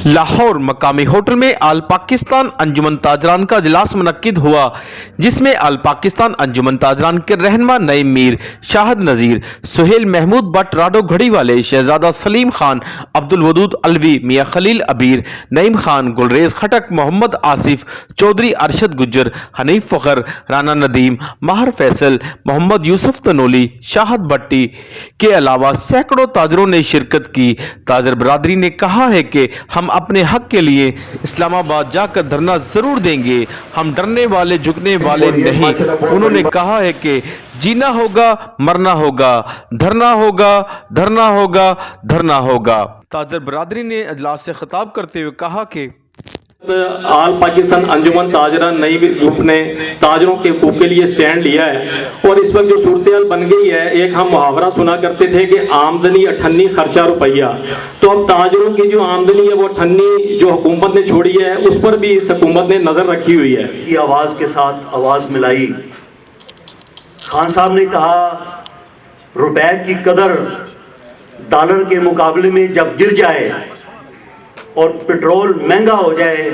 लाहौर मकामी होटल में आल पाकिस्तान अंजुमन ताजरान का इजलास मुनक्किद हुआ, जिसमें आल पाकिस्तान अंजुमन ताजरान के रहनुमा नईम मीर, शाहद नज़ीर, सुहेल महमूद बट राडो घड़ी वाले, शहजादा सलीम खान, अब्दुल वदूद अलवी, मियाँ खलील अबीर, नईम खान, गुलरेज खटक, मोहम्मद आसिफ, चौधरी अरशद गुज्जर, हनीफ फ़खर, राना नदीम, माहर फैसल, मोहम्मद यूसुफ तनोली, शाहद भट्टी के अलावा सैकड़ों ताजरों ने शिरकत की। ताजर बरादरी ने कहा है कि हम अपने हक के लिए इस्लामाबाद जाकर धरना जरूर देंगे, हम डरने वाले झुकने वाले नहीं। उन्होंने कहा है कि जीना होगा, मरना होगा, धरना होगा, धरना होगा, धरना होगा। ताजर बरादरी ने अजलास से खिताब करते हुए कहा कि आल पाकिस्तान अंजुमन ताजरान नईम मीर ग्रुप ने ताजरों के हकूक़ के लिए स्टैंड लिया है और इस वक्त जो सूरत बन गई है, एक हम मुहावरा सुना करते थे कि आमदनी अठन्नी खर्चा रुपया, तो अब ताजरों की जो आमदनी है वो अठन्नी जो हुकूमत ने छोड़ी है उस पर भी इस हुकूमत ने नज़र रखी हुई है। की आवाज़ के साथ आवाज़ मिलाई। खान साहब ने कहा रुपए की कदर डॉलर के मुकाबले में जब गिर जाए और पेट्रोल महंगा हो जाए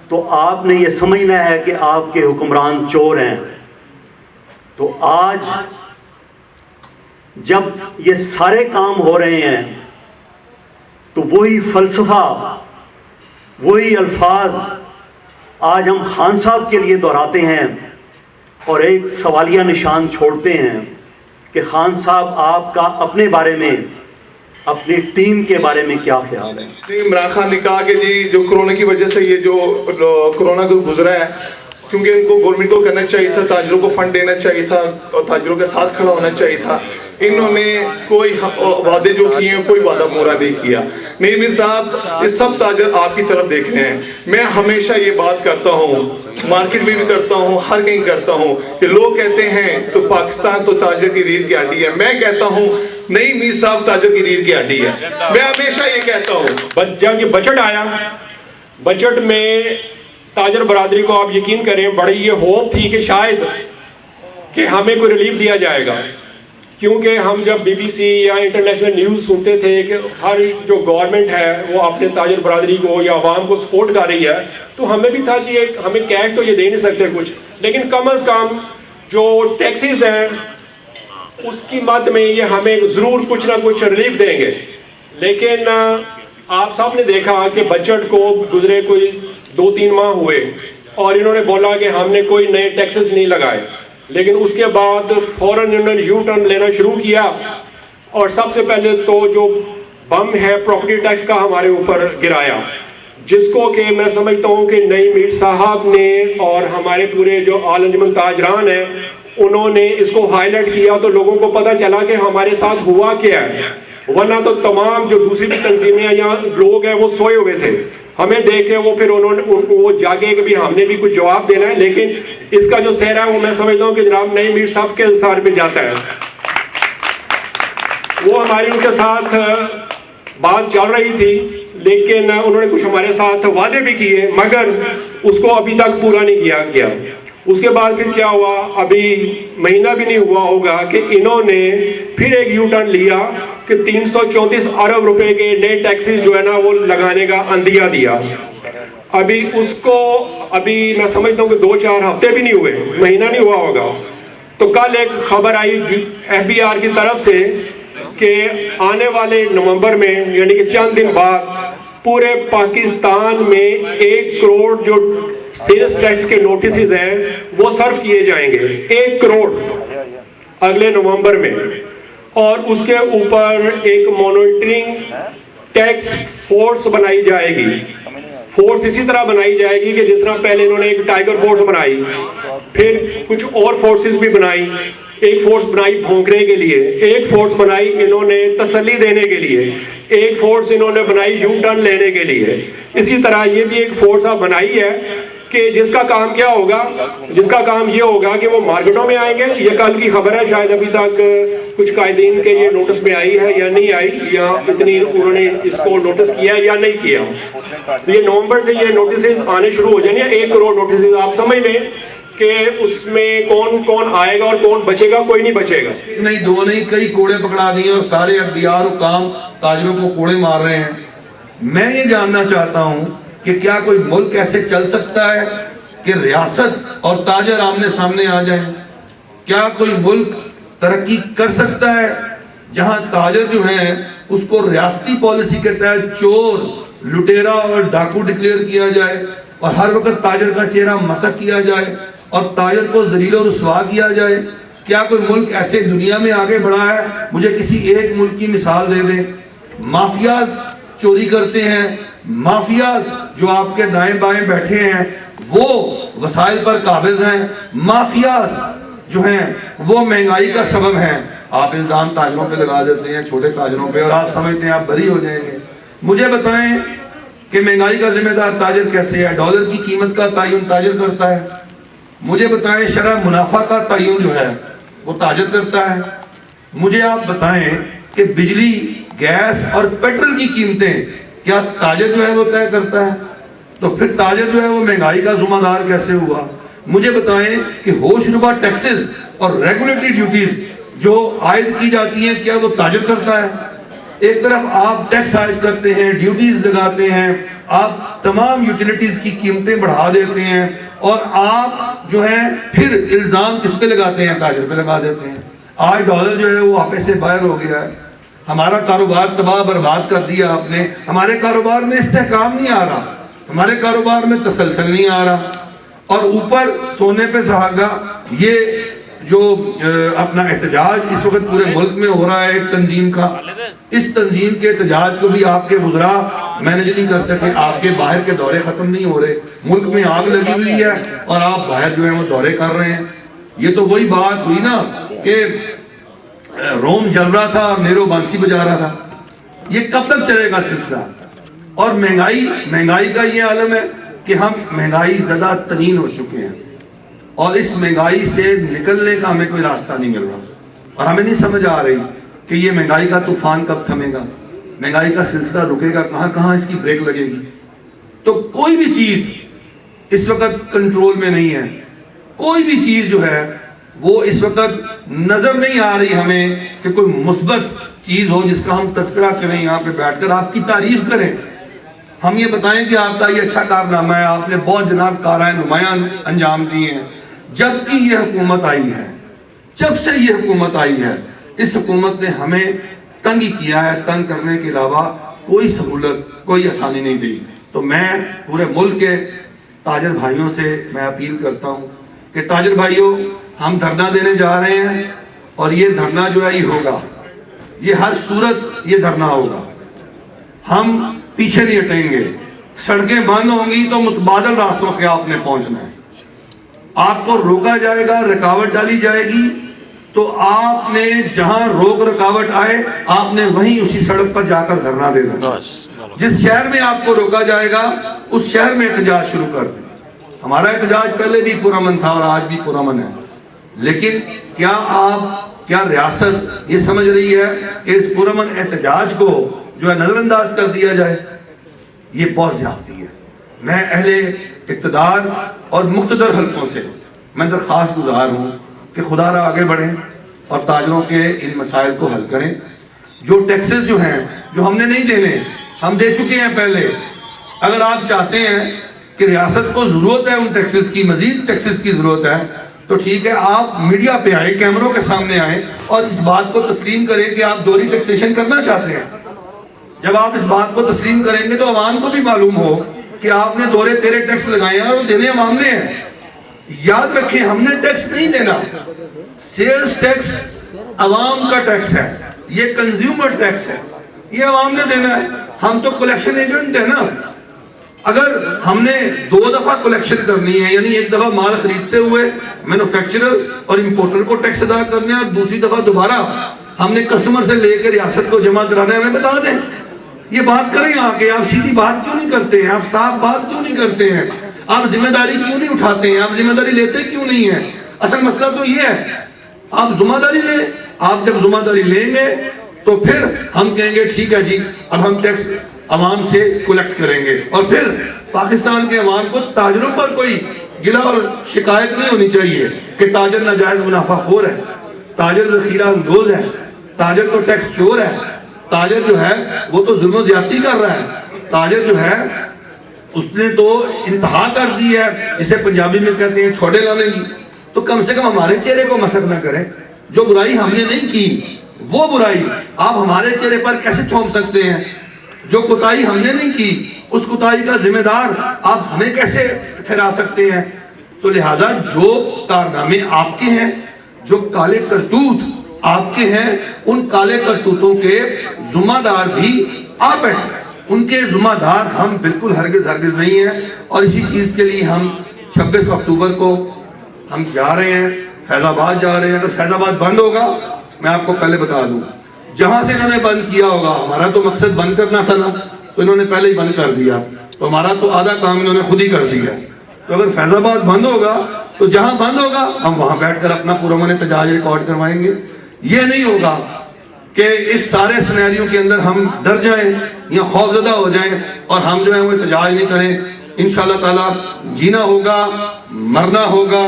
तो आपने ये समझना है कि आपके हुक्मरान चोर हैं। तो आज जब ये सारे काम हो रहे हैं तो वही फलसफा, वही अल्फाज आज हम खान साहब के लिए दोहराते हैं और एक सवालिया निशान छोड़ते हैं कि खान साहब आपका अपने बारे में, अपनी टीम के बारे में क्या ख्याल है? इमरान खान ने कहा कि जी जो कोरोना की वजह से ये जो कोरोना को गुजरा है, क्योंकि इनको गवर्नमेंट को करना चाहिए था, ताजरों को फंड देना चाहिए था और ताजरों के साथ खड़ा होना चाहिए था, इन्होंने कोई वादे जो किए हैं कोई वादा पूरा नहीं किया। नईम मीर साहब, ये सब ताजर आपकी तरफ देख रहे हैं। मैं हमेशा ये बात करता हूँ, मार्केट में भी करता हूँ, हर कहीं करता हूँ कि लोग कहते हैं तो पाकिस्तान तो ताजर की रीढ़ की हड्डी है। मैं कहता हूँ नईम मीर साहब ताजर की रीढ़ की हड्डी है। मैं हमेशा ये कहता हूँ। जब ये बजट आया, बजट में ताजर बरादरी को आप यकीन करें बड़ी ये होप थी कि शायद कि हमें कोई रिलीफ दिया जाएगा, क्योंकि हम जब बीबीसी या इंटरनेशनल न्यूज़ सुनते थे कि हर जो गवर्नमेंट है वो अपने ताजर बरादरी को या आवाम को सपोर्ट कर रही है, तो हमें भी था कि हमें कैश तो ये दे नहीं सकते कुछ, लेकिन कम अज़ कम जो टैक्सेस हैं उसकी मद में ये हमें ज़रूर कुछ ना कुछ रिलीफ देंगे। लेकिन आप सब ने देखा कि बजट को गुजरे कोई 2-3 माह हुए और इन्होंने बोला कि हमने कोई नए टैक्सेस नहीं लगाए, लेकिन उसके बाद फौरन इन्होंने यू टर्न लेना शुरू किया और सबसे पहले तो जो बम है प्रॉपर्टी टैक्स का हमारे ऊपर गिराया, जिसको कि मैं समझता हूँ कि नईम मीर साहब ने और हमारे पूरे जो आल अंजुमन ताजरान हैं उन्होंने इसको हाईलाइट किया तो लोगों को पता चला कि हमारे साथ हुआ क्या है। वरना तो तमाम जो दूसरी भी तंजीमें या लोग हैं वो सोए हुए थे, हमें देखे वो फिर उन्होंने वो जागे कि भी हमने भी कुछ जवाब देना है। लेकिन इसका जो सेहरा है वो मैं समझता हूँ कि जनाब नईम मीर साहब के अंसार पे जाता है। वो हमारी उनके साथ बात चल रही थी, लेकिन उन्होंने कुछ हमारे साथ वादे भी किए मगर उसको अभी तक पूरा नहीं किया गया। उसके बाद फिर क्या हुआ, अभी महीना भी नहीं हुआ होगा कि इन्होंने फिर एक यू टर्न लिया कि 334 अरब रुपए के नए टैक्सेस जो है ना वो लगाने का अंदिया दिया। अभी उसको अभी मैं समझता हूँ कि 2-4 हफ्ते भी नहीं हुए, महीना नहीं हुआ होगा, तो कल एक खबर आई FBR की तरफ से कि आने वाले नवंबर में यानी कि चंद दिन बाद पूरे पाकिस्तान में 1 करोड़ जो सेल्स टैक्स के नोटिस हैं वो सर्व किए जाएंगे, 1 करोड़ अगले नवंबर में। और उसके ऊपर एक मॉनिटरिंग टैक्स फोर्स बनाई जाएगी। फोर्स इसी तरह बनाई जाएगी कि जिस तरह पहले इन्होंने एक टाइगर फोर्स बनाई, फिर कुछ और फोर्सेस भी बनाई। एक फोर्स बनाई भौंकने के लिए, एक फोर्स बनाई इन्होंने तसल्ली देने के लिए, एक फोर्स इन्होंने बनाई यू टर्न लेने के लिए। इसी तरह ये भी एक फोर्स बनाई है कि जिसका काम क्या होगा, जिसका काम ये होगा कि वो मार्केटों में आएंगे। ये कल की खबर है, शायद अभी तक कुछ कायदीन के ये नोटिस में आई है या नहीं आई, या इतनी उन्होंने इसको नोटिस किया या नहीं किया। तो ये नवंबर से ये नोटिस आने शुरू हो जाएंगे, 1 करोड़ नोटिस। आप समझ लें कि उसमें कौन कौन आएगा और कौन बचेगा, कोई नहीं बचेगा। नहीं, 2 नहीं, कई कोड़े पकड़ा दिए और सारे FBR काम ताजरों को कोड़े मार रहे हैं। میں یہ جاننا چاہتا ہوں کہ کیا کوئی ملک ایسے چل سکتا ہے کہ ریاست اور تاجر آمنے سامنے آ جائیں؟ کیا کوئی ملک ترقی کر سکتا ہے جہاں تاجر جو ہیں اس کو ریاستی پالیسی کے تحت چور، لٹیرا اور ڈاکو ڈکلیئر کیا جائے اور ہر وقت تاجر کا چہرہ مسخ کیا جائے اور تاجر کو ذلیل و رسوا کیا جائے؟ کیا کوئی ملک ایسے دنیا میں آگے بڑھا ہے؟ مجھے کسی ایک ملک کی مثال دے دیں۔ مافیاز چوری کرتے ہیں، مافیاز جو آپ کے دائیں بائیں بیٹھے ہیں وہ وسائل پر قابض ہیں، مافیاز جو ہیں وہ مہنگائی کا سبب ہیں۔ آپ الزام تاجروں پہ لگا دیتے ہیں، چھوٹے تاجروں پہ، اور آپ سمجھتے ہیں آپ بری ہو جائیں گے۔ مجھے بتائیں کہ مہنگائی کا ذمہ دار تاجر کیسے ہے؟ ڈالر کی قیمت کا تعین تاجر کرتا ہے۔ مجھے بتائیں شرح منافع کا تعین جو ہے وہ تاجر کرتا ہے۔ مجھے آپ بتائیں کہ بجلی، گیس اور پیٹرول کی قیمتیں کیا تاجر جو ہے وہ طے کرتا ہے؟ تو پھر تاجر جو ہے وہ مہنگائی کا ذمہ دار کیسے ہوا؟ مجھے بتائیں کہ ہوش ربا ٹیکسز اور ریگولیٹری ڈیوٹیز جو عائد کی جاتی ہیں کیا وہ تاجر کرتا ہے؟ ایک طرف آپ ٹیکس عائد کرتے ہیں، ڈیوٹیز لگاتے ہیں، آپ تمام یوٹیلیٹیز کی قیمتیں بڑھا دیتے ہیں، اور آپ جو ہیں پھر الزام کس پہ لگاتے ہیں؟ تاجر پہ لگا دیتے ہیں۔ آج ڈالر جو ہے وہ آپے سے باہر ہو گیا ہے، ہمارا کاروبار تباہ برباد کر دیا آپ نے، ہمارے کاروبار میں استحکام نہیں آ رہا، ہمارے کاروبار میں تسلسل نہیں آ رہا، اور اوپر سونے پہ سہاگا یہ جو اپنا احتجاج اس وقت پورے ملک میں ہو رہا ہے ایک تنظیم کا، اس تنظیم کے احتجاج کو بھی آپ کے وزراء مینج نہیں کر سکے۔ آپ کے باہر کے دورے ختم نہیں ہو رہے، ملک میں آگ لگی ہوئی ہے اور آپ باہر جو ہیں وہ دورے کر رہے ہیں۔ یہ تو وہی بات ہوئی نا کہ روم جل رہا تھا اور نیرو بانسی بجا رہا تھا۔ یہ کب تک چلے گا سلسلہ؟ اور مہنگائی کا یہ عالم ہے کہ ہم مہنگائی زدہ ترین ہو چکے ہیں، اور اس مہنگائی سے نکلنے کا ہمیں کوئی راستہ نہیں مل رہا، اور ہمیں نہیں سمجھ آ رہی کہ یہ مہنگائی کا طوفان کب تھمے گا، مہنگائی کا سلسلہ رکے گا کہاں، کہاں اس کی بریک لگے گی۔ تو کوئی بھی چیز اس وقت کنٹرول میں نہیں ہے، کوئی بھی چیز جو ہے وہ اس وقت نظر نہیں آ رہی ہمیں کہ کوئی مثبت چیز ہو جس کا ہم تذکرہ کریں، یہاں پہ بیٹھ کر آپ کی تعریف کریں، ہم یہ بتائیں کہ آپ کا یہ اچھا کارنامہ ہے، آپ نے بہت جناب کارائے نمایاں انجام دیے ہیں۔ جب کہ یہ حکومت آئی ہے، جب سے یہ حکومت آئی ہے، اس حکومت نے ہمیں تنگ ہی کیا ہے، تنگ کرنے کے علاوہ کوئی سہولت، کوئی آسانی نہیں دی۔ تو میں پورے ملک کے تاجر بھائیوں سے میں اپیل کرتا ہوں کہ تاجر بھائیوں، ہم دھرنا دینے جا رہے ہیں، اور یہ دھرنا جو ہے یہ ہوگا، یہ ہر صورت یہ دھرنا ہوگا، ہم پیچھے نہیں ہٹیں گے۔ سڑکیں بند ہوں گی تو متبادل راستوں سے آپ نے پہنچنا ہے، آپ کو روکا جائے گا، رکاوٹ ڈالی جائے گی، تو آپ نے جہاں روک رکاوٹ آئے آپ نے وہیں اسی سڑک پر جا کر دھرنا دے دینا۔ جس شہر میں آپ کو روکا جائے گا اس شہر میں احتجاج شروع کر دیں۔ ہمارا احتجاج پہلے بھی پرامن تھا اور آج بھی پرامن ہے، لیکن کیا ریاست یہ سمجھ رہی ہے کہ اس پرامن احتجاج کو جو ہے نظر انداز کر دیا جائے؟ یہ بہت زیادتی ہے۔ میں اہل اقتدار اور مقتدر حلقوں سے میں درخواست گزار ہوں کہ خدا را آگے بڑھیں اور تاجروں کے ان مسائل کو حل کریں۔ جو ٹیکسز جو ہیں جو ہم نے نہیں دینے، ہم دے چکے ہیں پہلے۔ اگر آپ چاہتے ہیں کہ ریاست کو ضرورت ہے ان ٹیکسز کی، مزید ٹیکسز کی ضرورت ہے، تو ٹھیک ہے، آپ میڈیا پہ آئیں، کیمروں کے سامنے آئیں اور اس بات کو تسلیم کریں کہ آپ دوہری ٹیکسیشن کرنا چاہتے ہیں۔ جب آپ اس بات کو تسلیم کریں گے تو عوام کو بھی معلوم ہو کہ آپ نے دورے تیرے ٹیکس لگائے ہیں اور وہ دینے عوام نے ہیں۔ یاد رکھیں، ہم نے ٹیکس نہیں دینا، سیلز ٹیکس عوام کا ٹیکس ہے، یہ کنزیومر ٹیکس ہے، یہ عوام نے دینا ہے۔ ہم تو کلیکشن ایجنٹ ہیں نا۔ اگر ہم نے 2 دفعہ کلیکشن کرنی ہے، یعنی ایک دفعہ مال خریدتے ہوئے مینوفیکچرر اور امپورٹر کو ٹیکس ادا کرنا ہے، اور دوسری دفعہ دوبارہ ہم نے کسٹمر سے لے کے ریاست کو جمع کرانا ہے، ہمیں بتا دیں۔ یہ بات کریں آ کے، آپ سیدھی بات کیوں نہیں کرتے ہیں؟ آپ صاف بات کیوں نہیں کرتے ہیں؟ آپ ذمہ داری کیوں نہیں اٹھاتے ہیں؟ آپ ذمہ داری لیتے کیوں نہیں ہیں؟ اصل مسئلہ تو یہ ہے، آپ ذمہ داری لیں۔ آپ جب ذمہ داری لیں گے تو پھر ہم کہیں گے ٹھیک ہے جی، اب ہم ٹیکس عوام سے کلیکٹ کریں گے، اور پھر پاکستان کے عوام کو تاجروں پر کوئی گلہ اور شکایت نہیں ہونی چاہیے کہ تاجر ناجائز منافع خور ہے، تاجر ذخیرہ اندوز ہے، تاجر تو ٹیکس چور ہے، تاجر جو ہے وہ تو ظلم و زیادتی کر رہا ہے۔ ताजर जो है उसने तो इंतहा कर दी है, जिसे पंजाबी में कहते हैं छोड़े लाने की, तो कम से कम हमारे चेहरे को मसक ना करें। जो बुराई हमने नहीं की वो बुराई आप हमारे चेहरे पर कैसे थोप सकते हैं? जो कुताही हमने नहीं की उस कुताही का जिम्मेदार आप हमें कैसे ठहरा सकते हैं? तो लिहाजा जो कारनामे आपके हैं, जो काले करतूत आपके हैं, उन काले करतूतों के जुम्मेदार भी आप हैं, उनके जुम्मेदार हम बिल्कुल हरगिज नहीं हैं। और इसी चीज के लिए हम 26 अक्टूबर को हम जा रहे हैं, फैजाबाद जा रहे हैं। अगर फैजाबाद बंद होगा, मैं आपको पहले बता दूं, जहां से इन्होंने बंद किया होगा, हमारा तो मकसद बंद करना था ना, तो इन्होंने पहले ही बंद कर दिया, तो हमारा तो आधा काम इन्होंने खुद ही कर दिया। तो अगर फैजाबाद बंद होगा तो जहां बंद होगा हम वहां बैठकर अपना पुरअमन एहतजाज रिकॉर्ड करवाएंगे। ये नहीं होगा कि इस सारे सिनेरियो के अंदर हम डर जाएं या खौफजदा हो जाएं और हम जो है वो एहतजाज नहीं करें। इंशाअल्लाह ताला जीना होगा, मरना होगा,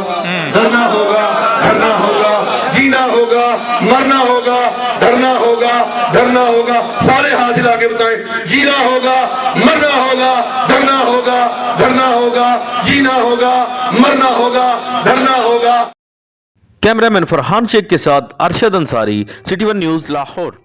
डरना होगा, डरना होगा, जीना होगा, मरना होगा, डरना होगा, डरना होगा। सारे हाथ हिला के बताएं, जीना होगा, मरना होगा, डरना होगा, डरना होगा, जीना होगा, मरना होगा, डरना होगा। कैमरामैन फरहान शेख के साथ Arshad Ansari, city one news Lahore.